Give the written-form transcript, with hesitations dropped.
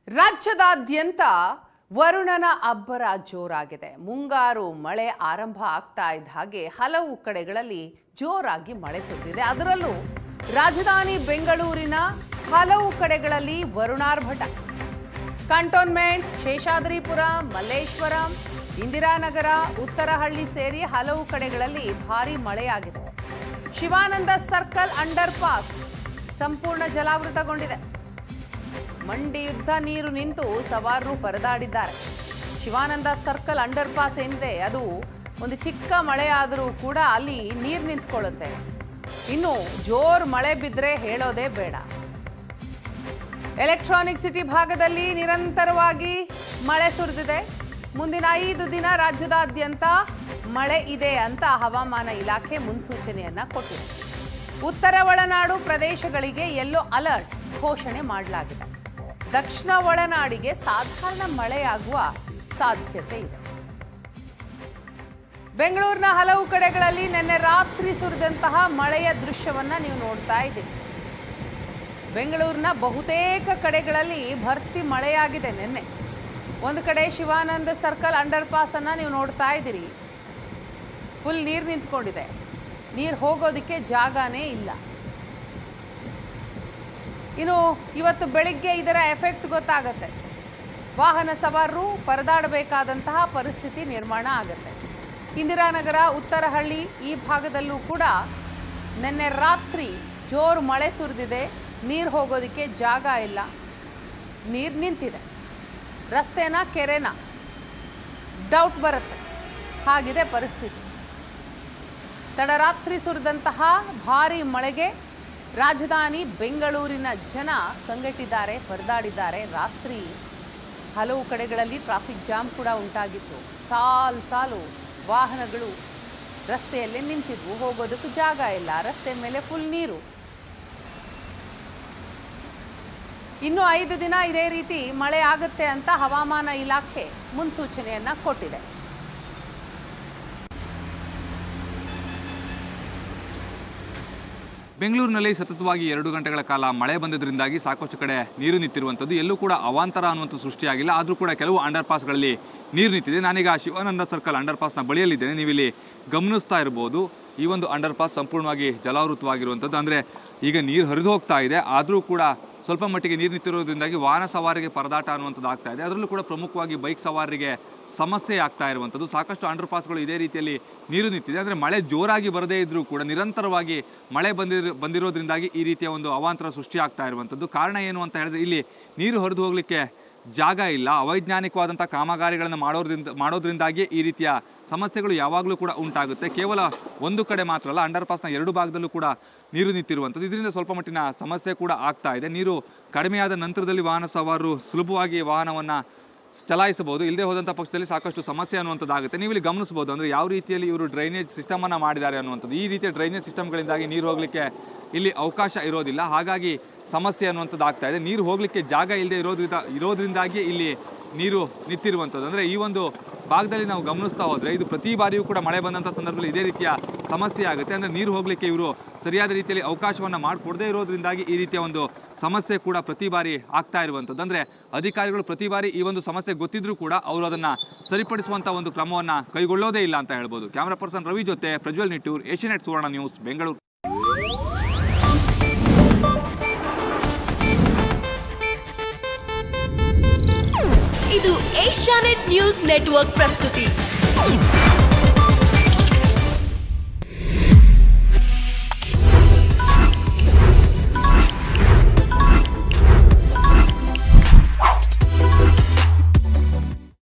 ರಾಜ್ಯದಾದ್ಯಂತ ವರುಣನ ಅಬ್ಬರ ಜೋರಾಗಿದೆ. ಮುಂಗಾರು ಮಳೆ ಆರಂಭ ಆಗ್ತಾ ಇದ್ದ ಹಾಗೆ ಹಲವು ಕಡೆಗಳಲ್ಲಿ ಜೋರಾಗಿ ಮಳೆ ಸುರಿದಿದೆ. ಅದರಲ್ಲೂ ರಾಜಧಾನಿ ಬೆಂಗಳೂರಿನ ಹಲವು ಕಡೆಗಳಲ್ಲಿ ವರುಣಾರ್ಭಟ. ಕಂಟೋನ್ಮೆಂಟ್, ಶೇಷಾದ್ರಿಪುರ, ಮಲ್ಲೇಶ್ವರಂ, ಇಂದಿರಾನಗರ, ಉತ್ತರಹಳ್ಳಿ ಸೇರಿ ಹಲವು ಕಡೆಗಳಲ್ಲಿ ಭಾರೀ ಮಳೆಯಾಗಿದೆ. ಶಿವಾನಂದ ಸರ್ಕಲ್ ಅಂಡರ್ ಪಾಸ್ ಸಂಪೂರ್ಣ ಜಲಾವೃತಗೊಂಡಿದೆ. ಮಂಡಿಯುದ್ಧ ನೀರು ನಿಂತು ಸವಾರರು ಪರದಾಡಿದ್ದಾರೆ. ಶಿವಾನಂದ ಸರ್ಕಲ್ ಅಂಡರ್ ಪಾಸ್ ಏನಿದೆ ಅದು ಒಂದು ಚಿಕ್ಕ ಮಳೆ ಆದರೂ ಕೂಡ ಅಲ್ಲಿ ನೀರು ನಿಂತ್ಕೊಳ್ಳುತ್ತೆ. ಇನ್ನು ಜೋರ್ ಮಳೆ ಬಿದ್ದರೆ ಹೇಳೋದೇ ಬೇಡ. ಎಲೆಕ್ಟ್ರಾನಿಕ್ ಸಿಟಿ ಭಾಗದಲ್ಲಿ ನಿರಂತರವಾಗಿ ಮಳೆ ಸುರಿದಿದೆ. ಮುಂದಿನ 5 ದಿನ ರಾಜ್ಯದಾದ್ಯಂತ ಮಳೆ ಇದೆ ಅಂತ ಹವಾಮಾನ ಇಲಾಖೆ ಮುನ್ಸೂಚನೆಯನ್ನ ಕೊಟ್ಟಿದೆ. ಉತ್ತರ ಒಳನಾಡು ಪ್ರದೇಶಗಳಿಗೆ ಯೆಲ್ಲೋ ಅಲರ್ಟ್ ಘೋಷಣೆ ಮಾಡಲಾಗಿದೆ. ದಕ್ಷಿಣ ಒಳನಾಡಿಗೆ ಸಾಧಾರಣ ಮಳೆಯಾಗುವ ಸಾಧ್ಯತೆ ಇದೆ. ಬೆಂಗಳೂರಿನ ಹಲವು ಕಡೆಗಳಲ್ಲಿ ನಿನ್ನೆ ರಾತ್ರಿ ಸುರಿದಂತಹ ಮಳೆಯ ದೃಶ್ಯವನ್ನ ನೀವು ನೋಡ್ತಾ ಇದ್ದೀರಿ. ಬೆಂಗಳೂರಿನ ಬಹುತೇಕ ಕಡೆಗಳಲ್ಲಿ ಭರ್ತಿ ಮಳೆಯಾಗಿದೆ. ನಿನ್ನೆ ಒಂದು ಕಡೆ ಶಿವಾನಂದ ಸರ್ಕಲ್ ಅಂಡರ್ ಪಾಸ್ ಅನ್ನ ನೀವು ನೋಡ್ತಾ ಇದ್ದೀರಿ. ಫುಲ್ ನೀರು ನಿಂತ್ಕೊಂಡಿದೆ. ನೀರು ಹೋಗೋದಕ್ಕೆ ಜಾಗನೇ ಇಲ್ಲ. ಇನ್ನು ಇವತ್ತು ಬೆಳಿಗ್ಗೆ ಇದರ ಎಫೆಕ್ಟ್ ಗೊತ್ತಾಗುತ್ತೆ. ವಾಹನ ಸವಾರರು ಪರದಾಡಬೇಕಾದಂತಹ ಪರಿಸ್ಥಿತಿ ನಿರ್ಮಾಣ ಆಗುತ್ತೆ. ಇಂದಿರಾನಗರ, ಉತ್ತರಹಳ್ಳಿ ಈ ಭಾಗದಲ್ಲೂ ಕೂಡ ನಿನ್ನೆ ರಾತ್ರಿ ಜೋರು ಮಳೆ ಸುರಿದಿದೆ. ನೀರು ಹೋಗೋದಕ್ಕೆ ಜಾಗ ಇಲ್ಲ. ನೀರು ನಿಂತಿದೆ. ರಸ್ತೆನ ಕೆರೆನ ಡೌಟ್ ಬರುತ್ತೆ. ಹಾಗಿದೆ ಪರಿಸ್ಥಿತಿ. ತಡರಾತ್ರಿ ಸುರಿದಂತಹ ಭಾರೀ ಮಳೆಗೆ ರಾಜಧಾನಿ ಬೆಂಗಳೂರಿನ ಜನ ಕಂಗೆಟ್ಟಿದ್ದಾರೆ, ಪರದಾಡಿದ್ದಾರೆ. ರಾತ್ರಿ ಹಲವು ಕಡೆಗಳಲ್ಲಿ ಟ್ರಾಫಿಕ್ ಜಾಮ್ ಕೂಡ ಉಂಟಾಗಿತ್ತು. ಸಾಲು ವಾಹನಗಳು ರಸ್ತೆಯಲ್ಲೇ ನಿಂತಿದ್ವು. ಹೋಗೋದಕ್ಕೆ ಜಾಗ ಇಲ್ಲ. ರಸ್ತೆ ಮೇಲೆ ಫುಲ್ ನೀರು. ಇನ್ನು 5 ದಿನ ಇದೇ ರೀತಿ ಮಳೆ ಆಗುತ್ತೆ ಅಂತ ಹವಾಮಾನ ಇಲಾಖೆ ಮುನ್ಸೂಚನೆಯನ್ನ ಕೊಟ್ಟಿದೆ. ಬೆಂಗಳೂರಿನಲ್ಲಿ ಸತತವಾಗಿ 2 ಗಂಟೆಗಳ ಕಾಲ ಮಳೆ ಬಂದಿದ್ದರಿಂದಾಗಿ ಸಾಕಷ್ಟು ಕಡೆ ನೀರು ನಿಂತಿರುವಂಥದ್ದು. ಎಲ್ಲೂ ಕೂಡ ಅವಾಂತರ ಅನ್ನುವಂಥ ಸೃಷ್ಟಿಯಾಗಿಲ್ಲ. ಆದರೂ ಕೂಡ ಕೆಲವು ಅಂಡರ್ ಪಾಸ್ಗಳಲ್ಲಿ ನೀರು ನಿಂತಿದೆ. ನಾನೀಗ ಶಿವಾನಂದ ಸರ್ಕಲ್ ಅಂಡರ್ ಪಾಸ್ನ ಬಳಿಯಲ್ಲಿದ್ದೇನೆ. ನೀವಿಲ್ಲಿ ಗಮನಿಸ್ತಾ ಇರ್ಬೋದು, ಈ ಒಂದು ಅಂಡರ್ ಪಾಸ್ ಸಂಪೂರ್ಣವಾಗಿ ಜಲಾವೃತವಾಗಿರುವಂಥದ್ದು. ಅಂದರೆ ಈಗ ನೀರು ಹರಿದು ಹೋಗ್ತಾ ಇದೆ. ಆದರೂ ಕೂಡ ಸ್ವಲ್ಪ ಮಟ್ಟಿಗೆ ನೀರು ನಿಂತಿರೋದ್ರಿಂದಾಗಿ ವಾಹನ ಸವಾರಿಗೆ ಪರದಾಟ ಅನ್ನುವಂಥದ್ದು ಆಗ್ತಾ ಇದೆ. ಅದರಲ್ಲೂ ಕೂಡ ಪ್ರಮುಖವಾಗಿ ಬೈಕ್ ಸವಾರರಿಗೆ ಸಮಸ್ಯೆ ಆಗ್ತಾ ಇರುವಂಥದ್ದು. ಸಾಕಷ್ಟು ಅಂಡರ್ ಪಾಸ್ಗಳು ಇದೇ ರೀತಿಯಲ್ಲಿ ನೀರು ನಿಂತಿದೆ. ಅಂದರೆ ಮಳೆ ಜೋರಾಗಿ ಬರದೇ ಇದ್ದರೂ ಕೂಡ ನಿರಂತರವಾಗಿ ಮಳೆ ಬಂದಿರೋದ್ರಿಂದಾಗಿ ಈ ರೀತಿಯ ಒಂದು ಅವಾಂತರ ಸೃಷ್ಟಿ ಆಗ್ತಾ ಇರುವಂಥದ್ದು. ಕಾರಣ ಏನು ಅಂತ ಹೇಳಿದ್ರೆ ಇಲ್ಲಿ ನೀರು ಹರಿದು ಹೋಗಲಿಕ್ಕೆ ಜಾಗ ಇಲ್ಲ. ಅವೈಜ್ಞಾನಿಕವಾದಂಥ ಕಾಮಗಾರಿಗಳನ್ನು ಮಾಡೋದ್ರಿಂದಾಗಿ ಈ ರೀತಿಯ ಸಮಸ್ಯೆಗಳು ಯಾವಾಗಲೂ ಕೂಡ ಉಂಟಾಗುತ್ತೆ. ಕೇವಲ ಒಂದು ಕಡೆ ಮಾತ್ರ ಅಲ್ಲ, ಅಂಡರ್ ಪಾಸ್ನ 2 ಭಾಗದಲ್ಲೂ ಕೂಡ ನೀರು ನಿಂತಿರುವಂಥದ್ದು. ಇದರಿಂದ ಸ್ವಲ್ಪ ಮಟ್ಟಿನ ಸಮಸ್ಯೆ ಕೂಡ ಆಗ್ತಾ ಇದೆ. ನೀರು ಕಡಿಮೆಯಾದ ನಂತರದಲ್ಲಿ ವಾಹನ ಸವಾರರು ಸುಲಭವಾಗಿ ವಾಹನವನ್ನು ಚಲಾಯಿಸಬಹುದು. ಇಲ್ಲದೆ ಹೋದಂಥ ಪಕ್ಷದಲ್ಲಿ ಸಾಕಷ್ಟು ಸಮಸ್ಯೆ ಅನ್ನುವಂಥದ್ದಾಗುತ್ತೆ. ನೀವು ಇಲ್ಲಿ ಗಮನಿಸಬಹುದು, ಅಂದರೆ ಯಾವ ರೀತಿಯಲ್ಲಿ ಇವರು ಡ್ರೈನೇಜ್ ಸಿಸ್ಟಮನ್ನು ಮಾಡಿದ್ದಾರೆ ಅನ್ನುವಂಥದ್ದು. ಈ ರೀತಿಯ ಡ್ರೈನೇಜ್ ಸಿಸ್ಟಮ್ಗಳಿಂದಾಗಿ ನೀರು ಹೋಗಲಿಕ್ಕೆ ಇಲ್ಲಿ ಅವಕಾಶ ಇರೋದಿಲ್ಲ. ಹಾಗಾಗಿ ಸಮಸ್ಯೆ ಅನ್ನುವಂಥದ್ದು ಆಗ್ತಾ ಇದೆ. ನೀರು ಹೋಗಲಿಕ್ಕೆ ಜಾಗ ಇಲ್ಲದೆ ಇರೋದ್ರಿಂದಾಗಿ ಇಲ್ಲಿ ನೀರು ನಿಂತಿರುವಂಥದ್ದು. ಅಂದರೆ ಈ ಒಂದು ಭಾಗದಲ್ಲಿ ನಾವು ಗಮನಿಸ್ತಾ ಹೋದರೆ ಇದು ಪ್ರತಿ ಬಾರಿಯೂ ಕೂಡ ಮಳೆ ಬಂದಂಥ ಸಂದರ್ಭದಲ್ಲಿ ಇದೇ ರೀತಿಯ ಸಮಸ್ಯೆ ಆಗುತ್ತೆ. ಅಂದರೆ ನೀರು ಹೋಗಲಿಕ್ಕೆ ಇವರು ಸರಿಯಾದ ರೀತಿಯಲ್ಲಿ ಅವಕಾಶವನ್ನು ಮಾಡಿಕೊಡದೇ ಇರೋದ್ರಿಂದಾಗಿ ಈ ರೀತಿಯ ಒಂದು ಸಮಸ್ಯೆ ಕೂಡ ಪ್ರತಿ ಬಾರಿ ಆಗ್ತಾ ಇರುವಂಥದ್ದು. ಅಂದರೆ ಅಧಿಕಾರಿಗಳು ಪ್ರತಿ ಬಾರಿ ಈ ಒಂದು ಸಮಸ್ಯೆ ಗೊತ್ತಿದ್ರೂ ಕೂಡ ಅವರು ಅದನ್ನು ಸರಿಪಡಿಸುವಂಥ ಒಂದು ಕ್ರಮವನ್ನು ಕೈಗೊಳ್ಳೋದೇ ಇಲ್ಲ ಅಂತ ಹೇಳ್ಬೋದು. ಕ್ಯಾಮ್ರಾ ಪರ್ಸನ್ ರವಿ ಜೊತೆ ಪ್ರಜ್ವಲ್ ನಿಟ್ಟೂರ್, ಏಷ್ಯಾನೆಟ್ ಸುವರ್ಣ ನ್ಯೂಸ್, ಬೆಂಗಳೂರು. ಇದು ಏಷ್ಯಾನೆಟ್ ನ್ಯೂಸ್ ನೆಟ್ವರ್ಕ್ ಪ್ರಸ್ತುತಿ.